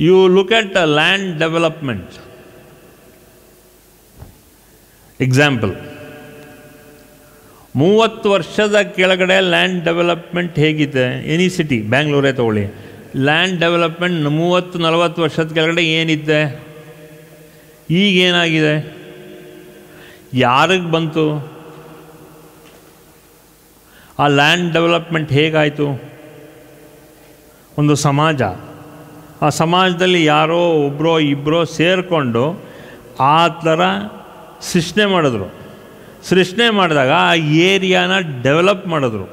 You look at land development. Example. 30 ವರ್ಷದ ಕೆಳಗಡೆ land development ಹೇಗಿದೆ? ಎನಿ ಸಿಟಿ, ಬ್ಯಾಂಗ್ಳೂರೇ ತಗೊಳ್ಳಿ, ಲ್ಯಾಂಡ್ ಡೆವಲಪ್ಮೆಂಟ್ 30-40 ವರ್ಷದ ಕೆಳಗಡೆ ಏನಿದೆ? ಈಗೇನಾಗಿದೆ? ಯಾರಿಗೆ ಬಂತು? ಆ ಲ್ಯಾಂಡ್ ಡೆವಲಪ್ಮೆಂಟ್ ಹೇಗಾಯಿತು? ಒಂದು ಸಮಾಜ, ಆ ಸಮಾಜದಲ್ಲಿ ಯಾರೋ ಒಬ್ಬರೋ ಇಬ್ಬರೋ ಸೇರಿಕೊಂಡು ಆ ಥರ ಸೃಷ್ಟಿ ಮಾಡಿದ್ರು. ಸೃಷ್ಟಿ ಮಾಡಿದಾಗ ಆ ಏರಿಯಾನ ಡೆವಲಪ್ ಮಾಡಿದ್ರು.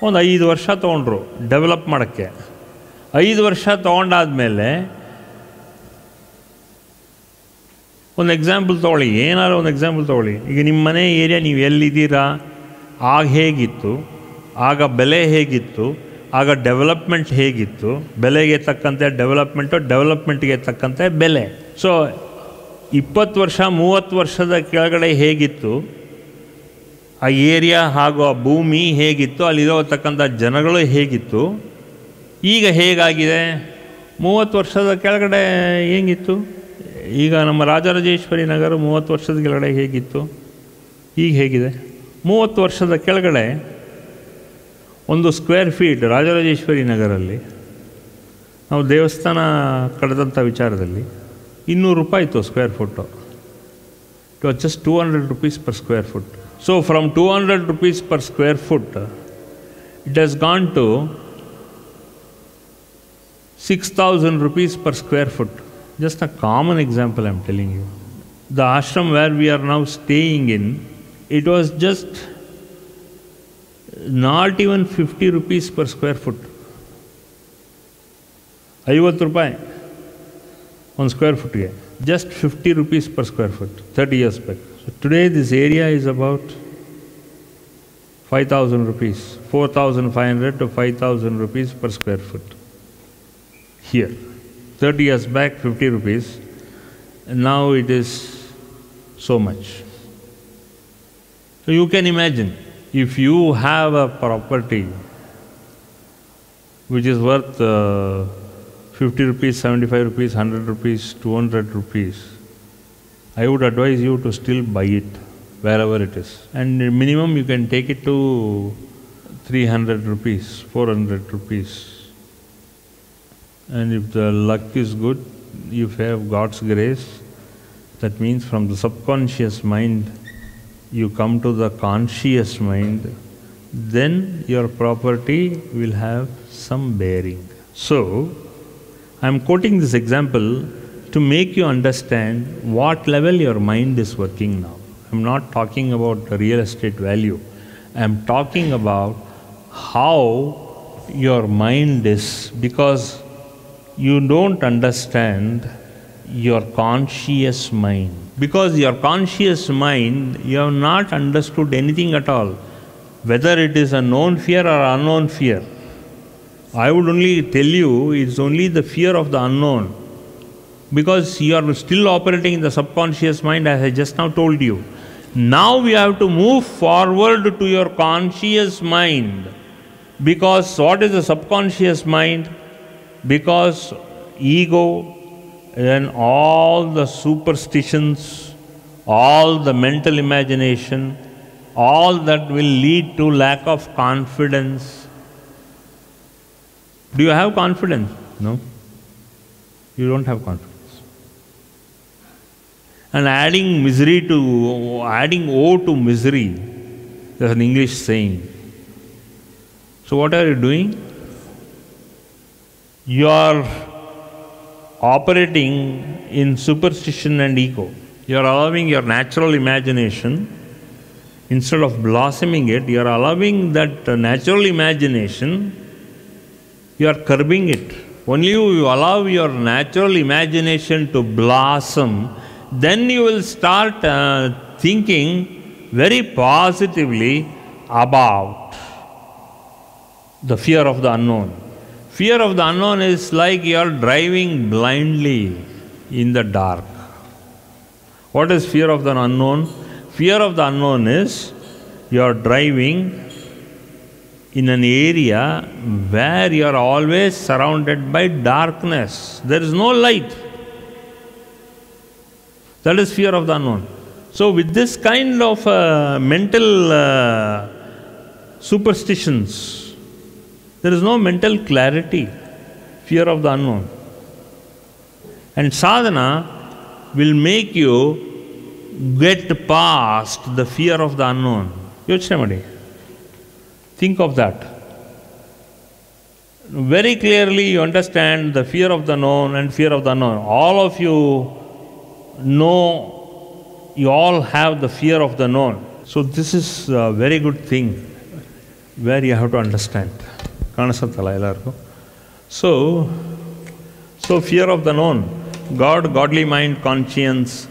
ಒಂದು 5 ವರ್ಷ ತೊಗೊಂಡ್ರು ಡೆವಲಪ್ ಮಾಡೋಕ್ಕೆ. 5 ವರ್ಷ ತೊಗೊಂಡಾದ್ಮೇಲೆ ಒಂದು ಎಕ್ಸಾಂಪಲ್ ತೊಗೊಳ್ಳಿ, ಏನಾದ್ರು ಒಂದು ಎಕ್ಸಾಂಪಲ್ ತೊಗೊಳ್ಳಿ. ಈಗ ನಿಮ್ಮ ಮನೆ ಏರಿಯಾ ನೀವು ಎಲ್ಲಿದ್ದೀರಾ, ಆಗ ಹೇಗಿತ್ತು, ಆಗ ಬೆಲೆ ಹೇಗಿತ್ತು, ಆಗ ಡೆವಲಪ್ಮೆಂಟ್ ಹೇಗಿತ್ತು, ಬೆಲೆಗೆ ತಕ್ಕಂತೆ ಡೆವಲಪ್ಮೆಂಟು, ಡೆವಲಪ್ಮೆಂಟ್ಗೆ ತಕ್ಕಂತೆ ಬೆಲೆ. ಸೊ 20 ವರ್ಷ 30 ವರ್ಷದ ಕೆಳಗಡೆ ಹೇಗಿತ್ತು ಆ ಏರಿಯಾ, ಹಾಗೂ ಆ ಭೂಮಿ ಹೇಗಿತ್ತು, ಅಲ್ಲಿರತಕ್ಕಂಥ ಜನಗಳು ಹೇಗಿತ್ತು, ಈಗ ಹೇಗಾಗಿದೆ? 30 ವರ್ಷದ ಕೆಳಗಡೆ ಹೇಗಿತ್ತು? ಈಗ ನಮ್ಮ ರಾಜರಾಜೇಶ್ವರಿ ನಗರ 30 ವರ್ಷದ ಕೆಳಗಡೆ ಹೇಗಿತ್ತು, ಈಗ ಹೇಗಿದೆ? 30 ವರ್ಷದ ಕೆಳಗಡೆ ಒಂದು ಸ್ಕ್ವೇರ್ ಫೀಟ್ ರಾಜರಾಜೇಶ್ವರಿ ನಗರಲ್ಲಿ ನಾವು ದೇವಸ್ಥಾನ ಕಳೆದಂಥ ವಿಚಾರದಲ್ಲಿ 200 ರೂಪಾಯಿ ಇತ್ತು square foot. It was just 200 rupees per square foot. So from 200 rupees per square foot, it has gone to 6,000 rupees per square foot. Just a common example I am telling you. The ashram where we are now staying in, it was just not even 50 rupees per square foot. 50 ರೂಪಾಯಿ ಒಂದು square ಫುಟ್ಗೆ, just 50 rupees per square foot 30 years back. So today this area is about 5,000 rupees, 4,500 to 5,000 rupees per square foot. Here 30 years back 50 rupees, and now it is so much. So you can imagine, if you have a property which is worth 50 rupees, 75 rupees, 100 rupees, 200 rupees, I would advise you to still buy it wherever it is. And minimum you can take it to 300 rupees, 400 rupees. And if the luck is good, if you have God's grace, that means from the subconscious mind you come to the conscious mind, then your property will have some bearing. So, I am quoting this example to make you understand what level your mind is working now. I am not talking about the real estate value. I am talking about how your mind is, because you don't understand your conscious mind. Because your conscious mind, you have not understood anything at all, whether it is a known fear or unknown fear. I would only tell you it's only the fear of the unknown, because you are still operating in the subconscious mind, as I just now told you. Now we have to move forward to your conscious mind, because what is the subconscious mind? Because ego and all the superstitions, all the mental imagination, all that will lead to lack of confidence. Do you have confidence? No. You don't have confidence. And adding O to misery, there's an English saying. So what are you doing? You are operating in superstition and ego. You are allowing your natural imagination, instead of blossoming it, you are allowing that natural imagination, you are curbing it. Only you allow your natural imagination to blossom, then you will start thinking very positively about the fear of the unknown. Fear of the unknown is like you are driving blindly in the dark. What is fear of the unknown? Fear of the unknown is you are driving in an area where you are always surrounded by darkness. There is no light. That is fear of the unknown. So with this kind of mental superstitions, there is no mental clarity, fear of the unknown. And sadhana will make you get past the fear of the unknown. Yochane madi. Think of that. Very clearly you understand the fear of the known and fear of the unknown. All of you know, you all have the fear of the known. So this is a very good thing where you have to understand. So fear of the known. God, godly mind, conscience,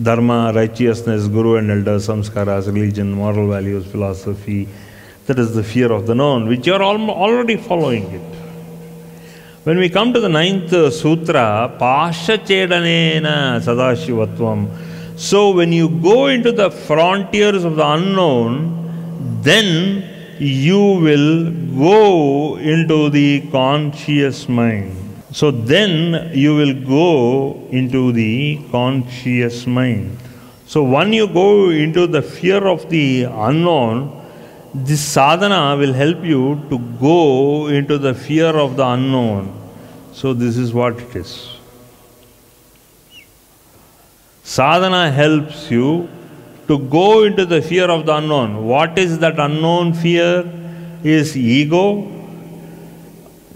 dharma, righteousness, guru and elders, samskaras, religion, moral values, philosophy. That is the fear of the known, which you are already following it. When we come to the 9th sutra, Pasha Chedanena Sadashivatvam. So when you go into the frontiers of the unknown, then you will go into the conscious mind. So then you will go into the conscious mind. So when you go into the fear of the unknown, this sadhana will help you to go into the fear of the unknown. So this is what it is. Sadhana helps you to go into the fear of the unknown. What is that unknown fear? Is ego.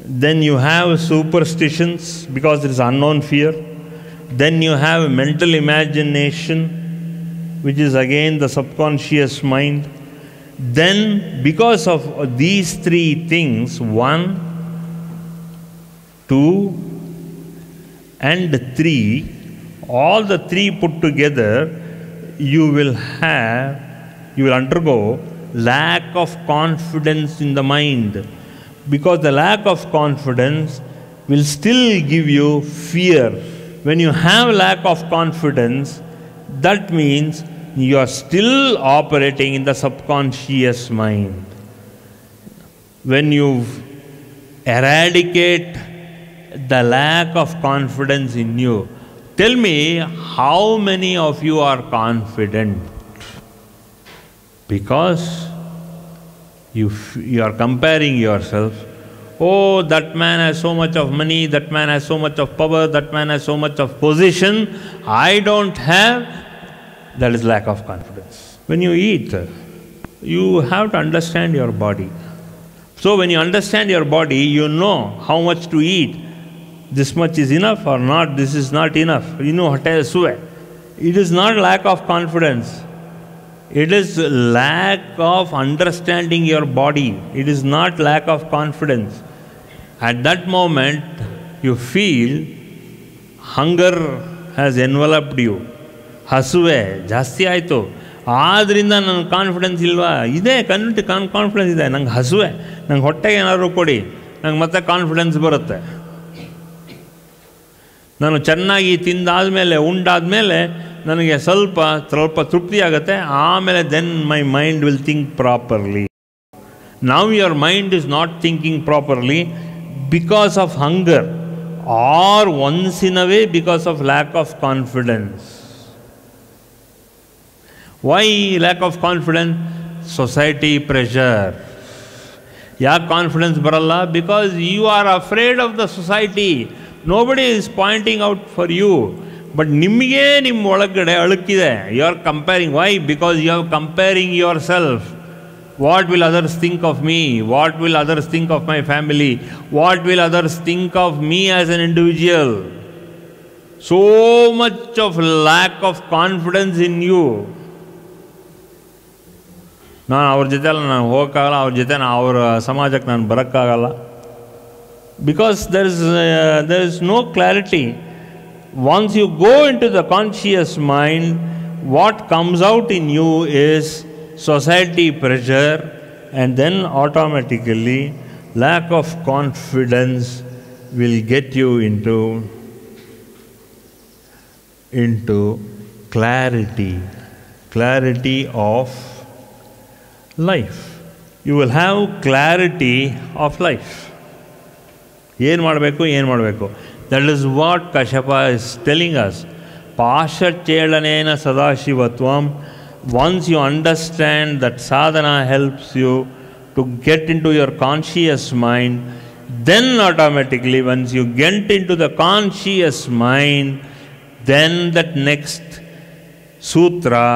Then you have superstitions because it is unknown fear. Then you have mental imagination, which is again the subconscious mind. Then because of these three things, 1, 2 and 3, all the three put together, you will undergo lack of confidence in the mind. Because the lack of confidence will still give you fear. When you have lack of confidence, that means you are still operating in the subconscious mind. When you eradicate the lack of confidence in you, tell me how many of you are confident? Because you are comparing yourself. Oh, that man has so much of money, that man has so much of power, that man has so much of position. I don't have. That is lack of confidence. When you eat, you have to understand your body. So when you understand your body, you know how much to eat. This much is enough or not, this is not enough. You know, it is not lack of confidence. It is lack of understanding your body. It is not lack of confidence. At that moment, you feel hunger has enveloped you. Hasuve, jasti aito. ಆದ್ರಿಂದ ನನ್ನ confidence ಇಲ್ವಾ? ಇದೆ, confidence ಇದೆ. ನಂಗೆ ಹಸುವೆ, ನಂಗೆ ಹೊಟ್ಟೆಗೆ ಏನಾದ್ರು ಕೊಡಿ, ನಂಗೆ ಮತ್ತೆ ಕಾನ್ಫಿಡೆನ್ಸ್ ಬರುತ್ತೆ. ನಾನು ಚೆನ್ನಾಗಿ ತಿಂದಾದ್ಮೇಲೆ, ಉಂಡಾದ್ಮೇಲೆ ನನಗೆ ಸ್ವಲ್ಪ ತೃಪ್ತಿ ಆಗುತ್ತೆ. ಆಮೇಲೆ then my mind will think properly. Now your mind is not thinking properly because of hunger or once in a way because of lack of confidence. Why lack of confidence? Society pressure. Yaak confidence baralla? Because you are afraid of the society. Nobody is pointing out for you. But nimige nim olagade alukkide. You are comparing. Why? Because you are comparing yourself. What will others think of me? What will others think of my family? What will others think of me as an individual? So much of lack of confidence in you. ನಾನು ಅವ್ರ ಜೊತೆ ನಾನು ಹೋಗೋಕ್ಕಾಗಲ್ಲ, ಅವ್ರ ಜೊತೆ ಅವ್ರ ಸಮಾಜಕ್ಕೆ ನಾನು ಬರೋಕ್ಕಾಗಲ್ಲ. Because there is no clarity. Once you go into the conscious mind, what comes out in you is society pressure, and then automatically lack of confidence will get you into clarity of life. you will have clarity of life. ಏನು ಮಾಡಬೇಕು. That is what Kashyapa is telling us. Pashachelanena sadashivatvam. Once you understand that sadhana helps you to get into your conscious mind, then automatically once you get into the conscious mind, then that next sutra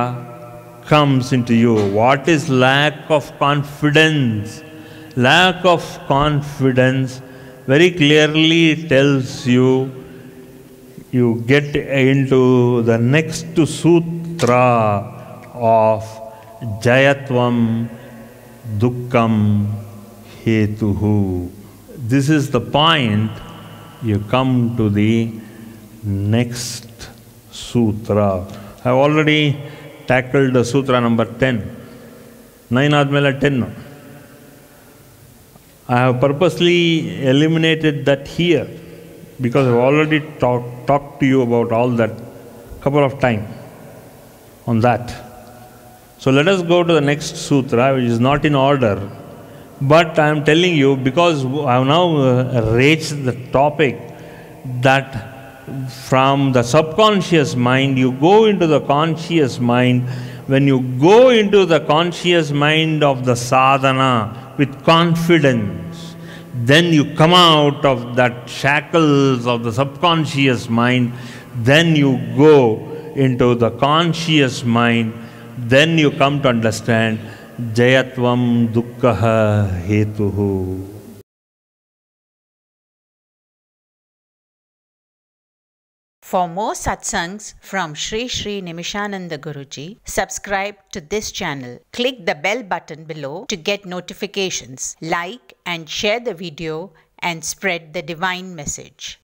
comes into you. What is lack of confidence? Lack of confidence very clearly tells you, you get into the next sutra of Jayatvam Dukkham Hetuhu. This is the point. You come to the next sutra. I have already tackled the sutra number 10. 9 admela 10. I have purposely eliminated that here because I have already talked to you about all that couple of times on that. So let us go to the next sutra, which is not in order. But I am telling you, because I have now raised the topic that from the subconscious mind you go into the conscious mind. When you go into the conscious mind of the sadhana with confidence, then you come out of that shackles of the subconscious mind, then you go into the conscious mind, then you come to understand Jayatvam Dukkha Hetuhu. For more satsangs from Sri Sri Nimishananda Guruji, subscribe to this channel. Click the bell button below to get notifications. Like and share the video and spread the divine message.